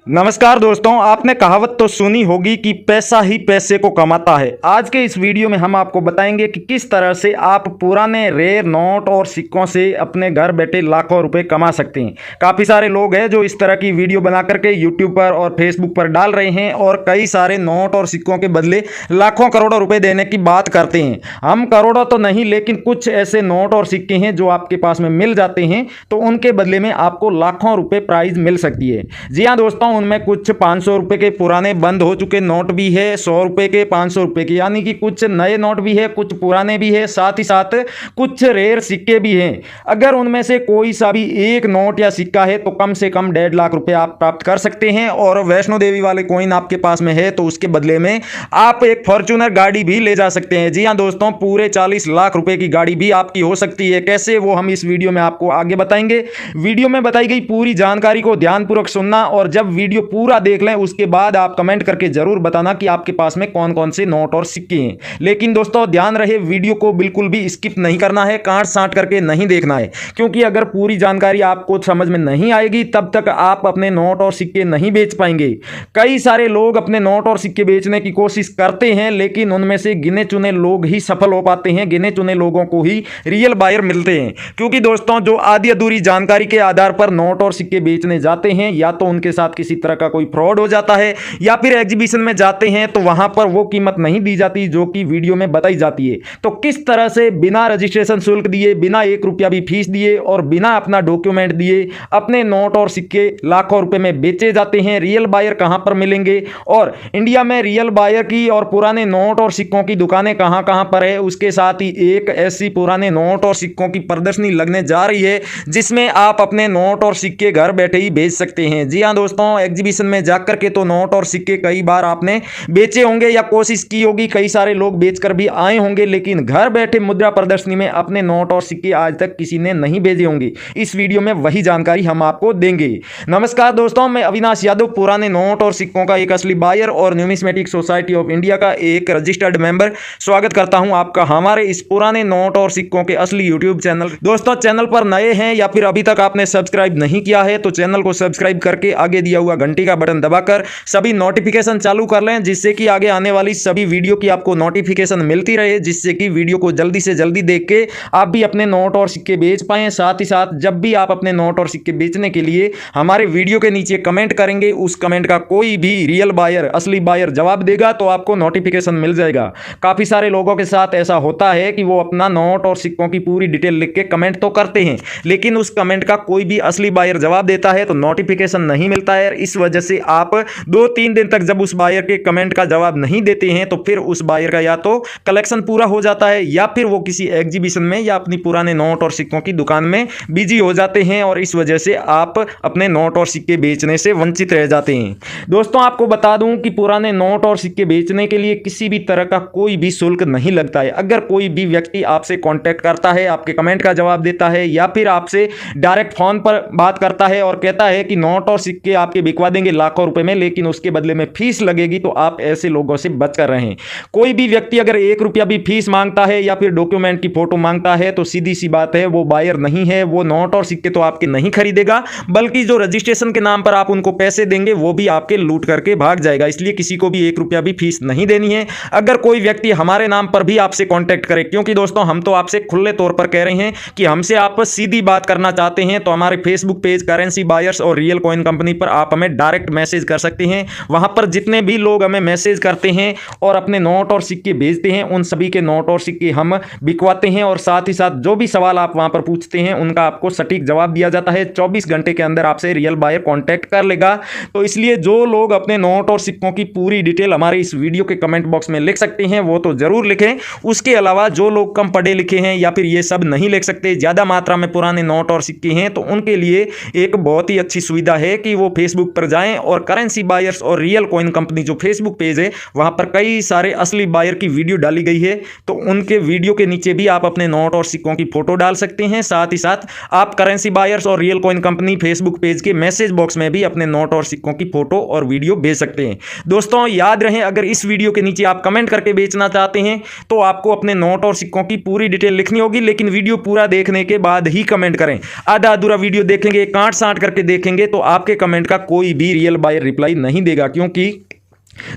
नमस्कार दोस्तों, आपने कहावत तो सुनी होगी कि पैसा ही पैसे को कमाता है। आज के इस वीडियो में हम आपको बताएंगे कि किस तरह से आप पुराने रेयर नोट और सिक्कों से अपने घर बैठे लाखों रुपए कमा सकते हैं। काफ़ी सारे लोग हैं जो इस तरह की वीडियो बना करके यूट्यूब पर और फेसबुक पर डाल रहे हैं और कई सारे नोट और सिक्कों के बदले लाखों करोड़ों रुपए देने की बात करते हैं। हम करोड़ों तो नहीं, लेकिन कुछ ऐसे नोट और सिक्के हैं जो आपके पास में मिल जाते हैं, तो उनके बदले में आपको लाखों रुपए प्राइज मिल सकती है। जी हाँ दोस्तों, उनमें कुछ 500 रुपए के पुराने बंद हो चुके नोट भी है, 100 रुपए के, 500 रुपए के, यानी कि कुछ नए नोट भी है, कुछ पुराने भी है, साथ ही साथ कुछ रेयर सिक्के भी हैं। अगर उनमें से कोई सा भी एक नोट या सिक्का है तो कम से कम 1.5 लाख रुपए आप प्राप्त कर सकते हैं। और वैष्णो देवी वाले कॉइन आपके पास में है तो उसके बदले में आप एक फॉर्च्यूनर गाड़ी भी ले जा सकते हैं। जी हाँ दोस्तों, पूरे 40 लाख रुपए की गाड़ी भी आपकी हो सकती है। कैसे, वो हम इस वीडियो में आपको आगे बताएंगे। वीडियो में बताई गई पूरी जानकारी को ध्यानपूर्वक सुनना और जब वीडियो पूरा देख लें उसके बाद आप कमेंट करके जरूर बताना कि आपके पास में कौन कौन से नोट और सिक्के हैं। लेकिन दोस्तों ध्यान रहे, वीडियो को बिल्कुल भी स्किप नहीं करना है, काट साट करके नहीं देखना है, क्योंकि अगर पूरी जानकारी आपको समझ में नहीं आएगी तब तक आप अपने नोट और सिक्के नहीं बेच पाएंगे। कई सारे लोग अपने नोट और सिक्के बेचने की कोशिश करते हैं, लेकिन उनमें से गिने चुने लोग ही सफल हो पाते हैं, गिने चुने लोगों को ही रियल बायर मिलते हैं। क्योंकि दोस्तों जो आधी अधूरी जानकारी के आधार पर नोट और सिक्के बेचने जाते हैं, या तो उनके साथ किसी तरह का कोई फ्रॉड हो जाता है या फिर एग्जीबिशन में जाते हैं तो वहां पर वो कीमत नहीं दी जाती जो कि वीडियो में बताई जाती है। तो किस तरह से बिना रजिस्ट्रेशन शुल्क दिए, बिना 1 रुपया भी फीस दिए और बिना अपना डॉक्यूमेंट दिए अपने नोट और सिक्के लाखों रुपए में बेचे जाते हैं, रियल बायर कहां पर मिलेंगे और इंडिया में रियल बायर की और पुराने नोट और सिक्कों की दुकानें कहां कहां पर है, उसके साथ ही एक ऐसी पुराने नोट और सिक्कों की प्रदर्शनी लगने जा रही है जिसमें आप अपने नोट और सिक्के घर बैठे ही बेच सकते हैं। जी हां दोस्तों, एग्जीबिशन में जाकर के तो नोट और सिक्के कई बार आपने बेचे होंगे या कोशिश की होगी, कई सारे लोग बेचकर भी आए होंगे, लेकिन घर बैठे मुद्रा प्रदर्शनी में अपने नोट और सिक्के आज तक किसी ने नहीं भेजे होंगे। इस वीडियो में वही जानकारी हम आपको देंगे। नमस्कार दोस्तों, मैं अविनाश यादव, पुराने नोट और सिक्कों का एक असली बायर और न्यूमिस्मेटिक सोसाइटी ऑफ इंडिया का एक रजिस्टर्ड मेंबर, स्वागत करता हूं आपका हमारे इस पुराने नोट और सिक्कों के असली यूट्यूब चैनल। दोस्तों चैनल पर नए हैं या फिर अभी तक आपने सब्सक्राइब नहीं किया है तो चैनल को सब्सक्राइब करके आगे दिया हुआ घंटी का बटन दबाकर सभी नोटिफिकेशन चालू कर लें, जिससे कि आगे आने वाली सभी वीडियो की आपको नोटिफिकेशन मिलती रहे, जिससे कि वीडियो को जल्दी से जल्दी देख के आप भी अपने नोट और सिक्के बेच पाएं। साथ ही साथ जब भी आप अपने नोट और सिक्के बेचने के लिए हमारे वीडियो के नीचे कमेंट करेंगे, उस कमेंट का कोई भी रियल बायर, असली बायर जवाब देगा तो आपको नोटिफिकेशन मिल जाएगा। काफी सारे लोगों के साथ ऐसा होता है कि वो अपना नोट और सिक्कों की पूरी डिटेल लिख के कमेंट तो करते हैं, लेकिन उस कमेंट का कोई भी असली बायर जवाब देता है तो नोटिफिकेशन नहीं मिलता है। इस वजह से आप 2-3 दिन तक जब उस बायर के कमेंट का जवाब नहीं देते हैं तो फिर उस बायर का या तो कलेक्शन पूरा हो जाता है या फिर वो किसी एग्जीबिशन में या अपनी पुराने नोट और सिक्कों की दुकान में बिजी हो जाते हैं और इस वजह से आप अपने नोट और सिक्के बेचने से वंचित रह जाते हैं। दोस्तों आपको बता दूं कि पुराने नोट और सिक्के बेचने के लिए किसी भी तरह का कोई भी शुल्क नहीं लगता है। अगर कोई भी व्यक्ति आपसे कॉन्टैक्ट करता है, आपके कमेंट का जवाब देता है या फिर आपसे डायरेक्ट फोन पर बात करता है और कहता है कि नोट और सिक्के आपके बिकवा देंगे लाखों रुपए में, लेकिन उसके बदले में फीस लगेगी, तो आप ऐसे लोगों से बच कर रहें। कोई भी व्यक्ति अगर 1 रुपया भी फीस मांगता है या फिर डॉक्यूमेंट की फोटो मांगता है तो सीधी सी बात है, वो बायर नहीं है, वो नोट और सिक्के तो आपके नहीं खरीदेगा, बल्कि जो रजिस्ट्रेशन के नाम पर आप उनको पैसे देंगे वो भी आपके लूट करके भाग जाएगा। इसलिए किसी को भी 1 रुपया भी फीस नहीं देनी है। अगर कोई व्यक्ति हमारे नाम पर भी आपसे कॉन्टैक्ट करे, क्योंकि दोस्तों हम तो आपसे खुले तौर पर कह रहे हैं कि हमसे आप सीधी बात करना चाहते हैं तो हमारे फेसबुक पेज करेंसी बायर्स और रियल कॉइन कंपनी पर आप हमें डायरेक्ट मैसेज कर सकते हैं। वहां पर जितने भी लोग हमें मैसेज करते हैं और अपने नोट और सिक्के भेजते हैं, उन सभी के नोट और सिक्के हम बिकवाते हैं और साथ ही साथ जो भी सवाल आप वहां पर पूछते हैं उनका आपको सटीक जवाब दिया जाता है। 24 घंटे के अंदर आपसे रियल बायर कॉन्टैक्ट कर लेगा। तो इसलिए जो लोग अपने नोट और सिक्कों की पूरी डिटेल हमारे इस वीडियो के कमेंट बॉक्स में लिख सकते हैं वो तो जरूर लिखें। उसके अलावा जो लोग कम पढ़े लिखे हैं या फिर ये सब नहीं लिख सकते, ज्यादा मात्रा में पुराने नोट और सिक्के हैं, तो उनके लिए एक बहुत ही अच्छी सुविधा है कि वो फेसबुक पर जाएं और करेंसी बायर्स और रियल कॉइन कंपनी जो फेसबुक पेज है वहां पर कई सारे असली बायर की वीडियो डाली गई है, तो उनके वीडियो के नीचे भी आप अपने नोट और सिक्कों की फोटो डाल सकते हैं। साथ ही साथ आप करेंसी बायर्स और real coin company Facebook page के मैसेज बॉक्स में भी अपने नोट और सिक्कों की फोटो और वीडियो भेज सकते हैं। दोस्तों याद रहे, अगर इस वीडियो के नीचे आप कमेंट करके बेचना चाहते हैं तो आपको अपने नोट और सिक्कों की पूरी डिटेल लिखनी होगी, लेकिन वीडियो पूरा देखने के बाद ही कमेंट करें। आधा अधूरा वीडियो देखेंगे, काट साट करके देखेंगे तो आपके कमेंट का कोई भी रियल बायर रिप्लाई नहीं देगा, क्योंकि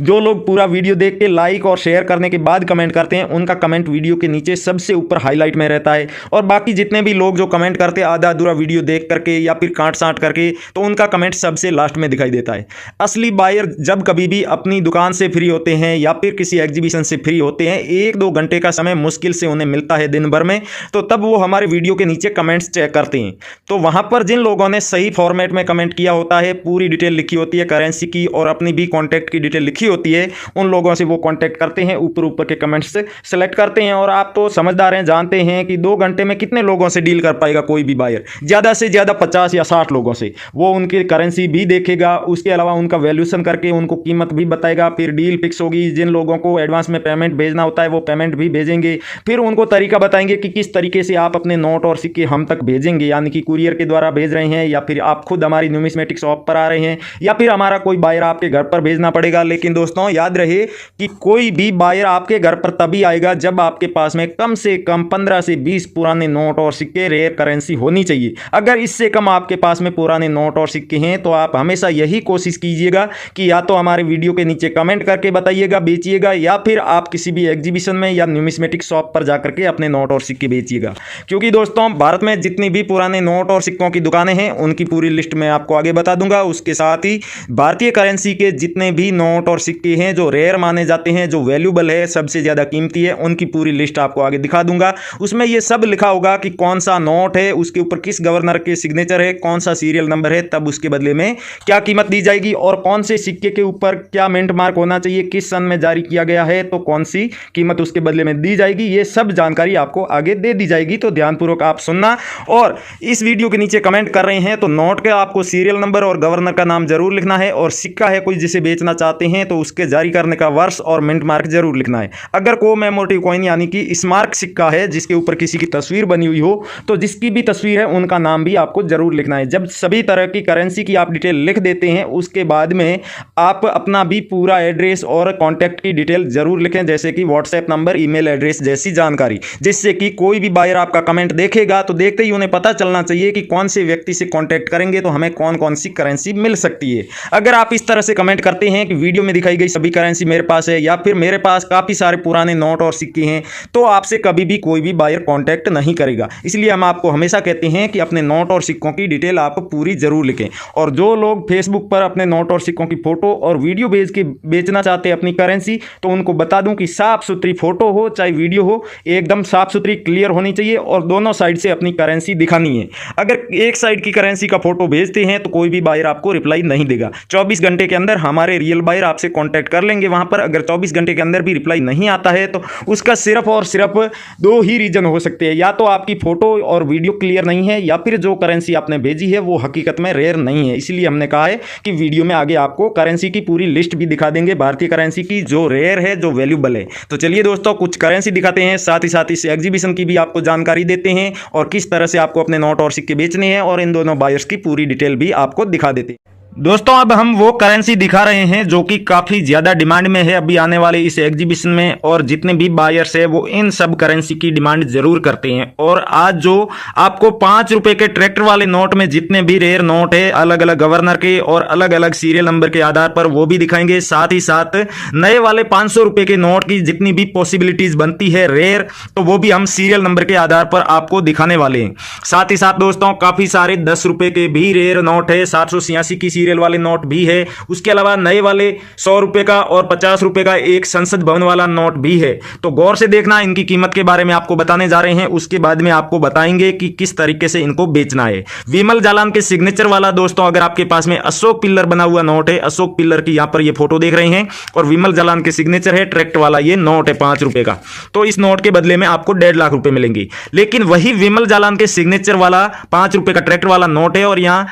जो लोग पूरा वीडियो देख के लाइक और शेयर करने के बाद कमेंट करते हैं उनका कमेंट वीडियो के नीचे सबसे ऊपर हाईलाइट में रहता है, और बाकी जितने भी लोग जो कमेंट करते हैं आधा अधूरा वीडियो देख करके या फिर काट साट करके, तो उनका कमेंट सबसे लास्ट में दिखाई देता है। असली बायर जब कभी भी अपनी दुकान से फ्री होते हैं या फिर किसी एग्जीबिशन से फ्री होते हैं, 1-2 घंटे का समय मुश्किल से उन्हें मिलता है दिन भर में, तो तब वो हमारे वीडियो के नीचे कमेंट्स चेक करते हैं। तो वहाँ पर जिन लोगों ने सही फॉर्मेट में कमेंट किया होता है, पूरी डिटेल लिखी होती है करेंसी की और अपनी भी कॉन्टैक्ट की डिटेल लिखी होती है, उन लोगों से वो कांटेक्ट करते हैं, ऊपर ऊपर के कमेंट्स से सेलेक्ट करते हैं। और आप तो समझदार हैं, जानते हैं कि 2 घंटे में कितने लोगों से डील कर पाएगा कोई भी बायर, ज़्यादा से ज़्यादा 50 या 60 लोगों से। वो उनकी करेंसी भी देखेगा, उसके अलावा उनका वैल्यूएशन करके उनको कीमत भी बताएगा, फिर डील फिक्स होगी। जिन लोगों को एडवांस में पेमेंट भेजना होता है वो पेमेंट भी भेजेंगे, फिर उनको तरीका बताएंगे कि किस तरीके से आप अपने नोट और सिक्के हम तक भेजेंगे, यानी कि कुरियर के द्वारा भेज रहे हैं या फिर आप खुद हमारी न्यूमिस्मेटिक शॉप पर आ रहे हैं या फिर हमारा कोई बायर आपके घर पर भेजना पड़ेगा। लेकिन दोस्तों याद रहे कि कोई भी बायर आपके घर पर तभी आएगा जब आपके पास में कम से कम 15 से 20 पुराने नोट और सिक्के रेयर करेंसी होनी चाहिए। अगर इससे कम आपके पास में पुराने नोट और सिक्के हैं तो आप हमेशा यही कोशिश कीजिएगा कि या तो हमारे वीडियो के नीचे कमेंट करके बताइएगा बेचिएगा, या फिर आप किसी भी एग्जीबिशन में या न्यूमिस्मेटिक शॉप पर जाकर के अपने नोट और सिक्के बेचिएगा। क्योंकि दोस्तों भारत में जितनी भी पुराने नोट और सिक्कों की दुकानें हैं उनकी पूरी लिस्ट मैं आपको आगे बता दूंगा। उसके साथ ही भारतीय करेंसी के जितने भी नोट और सिक्के हैं जो रेयर माने जाते हैं, जो वैल्यूबल है, सबसे ज़्यादा कीमती है, उनकी पूरी लिस्ट आपको आगे दिखा दूंगा। उसमें ये सब लिखा होगा कि कौन सा नोट है, उसके ऊपर किस गवर्नर के सिग्नेचर है, कौन सा सीरियल नंबर है, तब उसके बदले में क्या कीमत दी जाएगी, और कौन से सिक्के के ऊपर क्या मिंट मार्क होना चाहिए, किस सन में जारी किया गया है, तो कौन सी कीमत उसके बदले में दी जाएगी। ये सब जानकारी आपको आगे दे दी जाएगी, तो ध्यानपूर्वक आप सुनना। और इस वीडियो के नीचे कमेंट कर रहे हैं तो नोट का आपको सीरियल नंबर और गवर्नर का नाम जरूर लिखना है, और सिक्का है कोई जिसे बेचना चाहते हैं तो उसके जारी करने का वर्ष और मिंट मार्क जरूर लिखना है। अगर कोमेमोरेटिव कॉइन यानी कि स्मारक सिक्का है जिसके ऊपर किसी की तस्वीर बनी हुई हो, तो जिसकी भी तस्वीर है उनका नाम भी आपको जरूर लिखना है। जब सभी तरह की करेंसी की आप डिटेल लिख देते हैं उसके बाद में आप अपना भी पूरा एड्रेस और कॉन्टैक्ट की डिटेल जरूर लिखें, जैसे कि व्हाट्सएप नंबर, ईमेल एड्रेस जैसी जानकारी, जिससे कि कोई भी बायर आपका कमेंट देखेगा तो देखते ही उन्हें पता चलना चाहिए कि कौन से व्यक्ति से कॉन्टैक्ट करेंगे तो हमें कौन कौन सी करेंसी मिल सकती है। अगर आप इस तरह से कमेंट करते हैं कि वीडियो में दिखाई गई सभी करेंसी मेरे पास है या फिर मेरे पास काफ़ी सारे पुराने नोट और सिक्के हैं, तो आपसे कभी भी कोई भी बायर कांटेक्ट नहीं करेगा। इसलिए हम आपको हमेशा कहते हैं कि अपने नोट और सिक्कों की डिटेल आप पूरी जरूर लिखें। और जो लोग फेसबुक पर अपने नोट और सिक्कों की फोटो और वीडियो भेज के बेचना चाहते हैं अपनी करेंसी, तो उनको बता दूं कि साफ सुथरी फोटो हो चाहे वीडियो हो, एकदम साफ सुथरी क्लियर होनी चाहिए और दोनों साइड से अपनी करेंसी दिखानी है। अगर एक साइड की करेंसी का फोटो भेजते हैं तो कोई भी बायर आपको रिप्लाई नहीं देगा। 24 घंटे के अंदर हमारे रियल बायर आपसे कांटेक्ट कर लेंगे वहां पर। अगर 24 घंटे के अंदर भी रिप्लाई नहीं आता है तो उसका सिर्फ और सिर्फ 2 ही रीजन हो सकते हैं, या तो आपकी फोटो और वीडियो क्लियर नहीं है या फिर जो करेंसी आपने भेजी है वो हकीकत में रेयर नहीं है। इसलिए हमने कहा है कि वीडियो में आगे आपको करेंसी की पूरी लिस्ट भी दिखा देंगे, भारतीय करेंसी की जो रेयर है, जो वैल्यूबल है। तो चलिए दोस्तों कुछ करेंसी दिखाते हैं, साथ ही साथ इस एग्जीबिशन की भी आपको जानकारी देते हैं और किस तरह से आपको अपने नोट और सिक्के बेचने हैं, और इन दोनों बायर्स की पूरी डिटेल भी आपको दिखा देते हैं। दोस्तों अब हम वो करेंसी दिखा रहे हैं जो कि काफ़ी ज़्यादा डिमांड में है अभी आने वाले इस एग्जीबिशन में, और जितने भी बायर्स है वो इन सब करेंसी की डिमांड जरूर करते हैं। और आज जो आपको 5 रुपए के ट्रैक्टर वाले नोट में जितने भी रेयर नोट है अलग अलग गवर्नर के और अलग अलग सीरियल नंबर के आधार पर वो भी दिखाएंगे। साथ ही साथ नए वाले 500 रुपए के नोट की जितनी भी पॉसिबिलिटीज बनती है रेयर, तो वो भी हम सीरियल नंबर के आधार पर आपको दिखाने वाले हैं। साथ ही साथ दोस्तों काफ़ी सारे 10 रुपए के भी रेयर नोट है, 786 की सीरियल वाले नोट भी है। उसके अलावा नए वाले 100 रुपए का और 50 रुपए का एक संसद भवन वाला नोट भी है। तो गौर से देखना, इनकी कीमत के बारे में आपको बताने जा रहे हैं, उसके बाद में आपको बताएंगे कि किस तरीके से इनको बेचना है। विमल जालान के सिग्नेचर वाला दोस्तों अगर आपके पास में अशोक पिल्लर बना हुआ नोट है, अशोक पिल्लर की यहां पर ये फोटो देख रहे हैं, और विमल जालान के सिग्नेचर है, ट्रैक्ट वाला ये नोट है 5 रुपए का, तो इस नोट के बदले में आपको 1.5 लाख रुपए मिलेंगे। लेकिन वही विमल जालान के सिग्नेचर वाला 5 रुपए का ट्रैक्टर वाला नोट है और यहां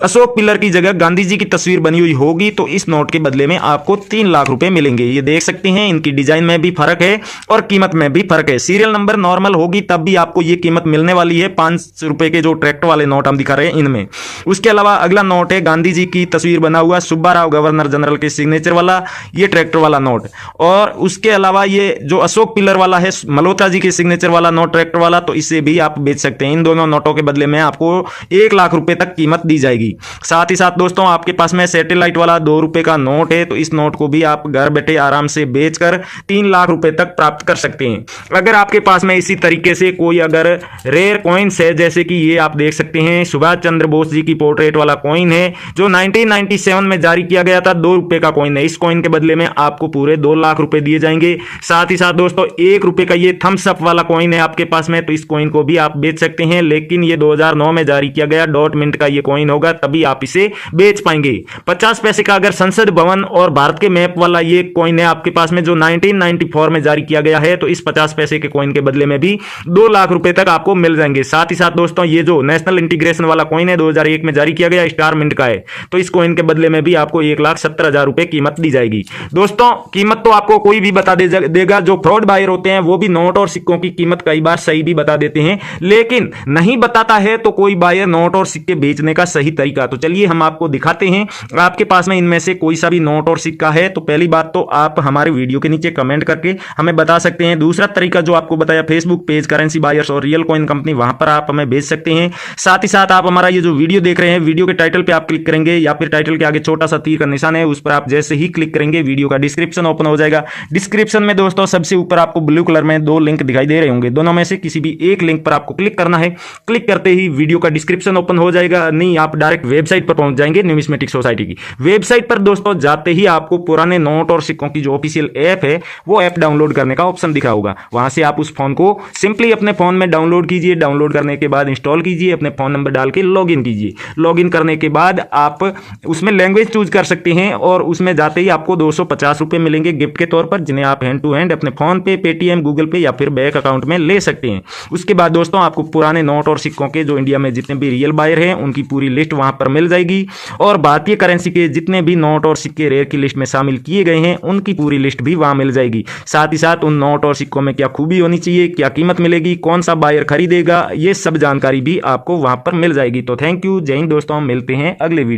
अशोक पिल्लर की जगह गांधी जी की तस्वीर बनी हुई होगी, तो इस नोट के बदले में आपको 3 लाख रुपए मिलेंगे। ये देख सकते हैं, इनकी डिजाइन में भी फर्क है और कीमत में भी फर्क है। सीरियल नंबर नॉर्मल होगी तब भी आपको ये कीमत मिलने वाली है 5 रुपए के जो ट्रैक्टर वाले नोट हम दिखा रहे हैं इनमें। उसके अलावा अगला नोट है गांधी जी की तस्वीर बना हुआ सुब्बाराव गवर्नर जनरल के सिग्नेचर वाला ये ट्रैक्टर वाला नोट, और उसके अलावा ये जो अशोक पिल्लर वाला है मल्होत्रा जी के सिग्नेचर वाला नोट ट्रैक्टर वाला, तो इसे भी आप बेच सकते हैं। इन दोनों नोटों के बदले में आपको 1 लाख रुपए तक कीमत दी दी जाएगी। साथ ही साथ दोस्तों आपके पास में सैटेलाइट वाला 2 रुपए का नोट है तो इस नोट को भी आप घर बैठे आराम से बेचकर 3 लाख रुपए तक प्राप्त कर सकते हैं। अगर आपके पास में इसी तरीके से कोई अगर रेयर कॉइन्स है, जैसे कि ये आप देख सकते हैं सुभाष चंद्र बोस जी की पोर्ट्रेट वाला कॉइन है जो 1997 में जारी किया गया था, 2 रुपए का कॉइन है। इस कॉइन के बदले में आपको पूरे 2 लाख रुपए दिए जाएंगे। साथ ही साथ दोस्तों 1 रुपए का ये थम्स अप वाला कॉइन है आपके पास में, तो इस कॉइन को भी आप बेच सकते हैं, लेकिन ये 2009 में जारी किया गया डॉट मिनट का ये कॉइन होगा, तभी आप इसे बेच पाएंगे। 50 पैसे का अगर संसद भवन और भारत के मैप वाला ये कॉइन है आपके पास में जो 1994 में जारी किया गया है, तो इस 50 पैसे के कॉइन के बदले में भी 2 लाख रुपए तक आपको मिल जाएंगे। साथ ही साथ दोस्तों ये जो नेशनल इंटीग्रेशन वाला कॉइन है 2001 में जारी किया गया स्टार मिंट का है, तो इस कॉइन के बदले में भी आपको 1,70,000 रुपए कीमत दी जाएगी। दोस्तों कीमत तो आपको कोई भी बता देगा, जो फ्रॉड बायर होते हैं वो भी नोट और सिक्कों की कीमत कई बार सही भी बता देते हैं, लेकिन नहीं बताता है तो कोई बायर नोट और सिक्के बेचने का सही तरीका। तो चलिए हम आपको दिखाते हैं। आपके पास में इनमें से कोई सा भी नोट और सिक्का है तो पहली बात तो आप हमारे वीडियो के नीचे कमेंट करके हमें बता सकते हैं। दूसरा तरीका जो आपको बताया फेसबुक पेज करेंसी बायर्स और रियल कॉइन कंपनी, वहां पर आप हमें भेज सकते हैं। साथ ही साथ आप हमारा ये जो वीडियो देख रहे हैं वीडियो के टाइटल पे आप क्लिक करेंगे या फिर टाइटल के आगे छोटा सा तीर का निशान है उस पर आप जैसे ही क्लिक करेंगे वीडियो का डिस्क्रिप्शन ओपन हो जाएगा। डिस्क्रिप्शन में दोस्तों सबसे ऊपर आपको ब्लू कलर में 2 लिंक दिखाई दे रहे होंगे, दोनों में से किसी भी एक लिंक पर आपको क्लिक करना है। क्लिक करते ही वीडियो का डिस्क्रिप्शन ओपन हो जाएगा, नहीं आप डायरेक्ट वेबसाइट पर पहुंच जाएंगे न्यूमिस्मेटिक सोसाइटी की। वेबसाइट पर दोस्तों जाते ही आपको पुराने नोट और सिक्कों की जो ऑफिशियल ऐप है वो ऐप डाउनलोड करने का ऑप्शन दिखा होगा। वहां से आप उस फोन को सिंपली अपने फोन में डाउनलोड कीजिए। डाउनलोड करने के बाद इंस्टॉल कीजिए, अपने फोन नंबर डाल के लॉगिन कीजिए। लॉगिन करने के बाद आप उसमें लैंग्वेज चूज कर सकते हैं और उसमें जाते ही आपको 250 रुपए मिलेंगे गिफ्ट के तौर पर, जिन्हें आप हैंड टू हैंड अपने फोन पे, पेटीएम, गूगल पे या फिर बैंक अकाउंट में ले सकते हैं। उसके बाद दोस्तों आपको पुराने नोट और सिक्कों के जो इंडिया में जितने भी रियल बायर हैं उनकी पूरी लिस्ट वहां पर मिल जाएगी और भारतीय करेंसी के जितने भी नोट और सिक्के रेयर की लिस्ट में शामिल किए गए हैं उनकी पूरी लिस्ट भी वहां मिल जाएगी। साथ ही साथ उन नोट और सिक्कों में क्या खूबी होनी चाहिए, क्या कीमत मिलेगी, कौन सा बायर खरीदेगा, ये सब जानकारी भी आपको वहां पर मिल जाएगी। तो थैंक यू, जय हिंद दोस्तों, मिलते हैं अगले वीडियो।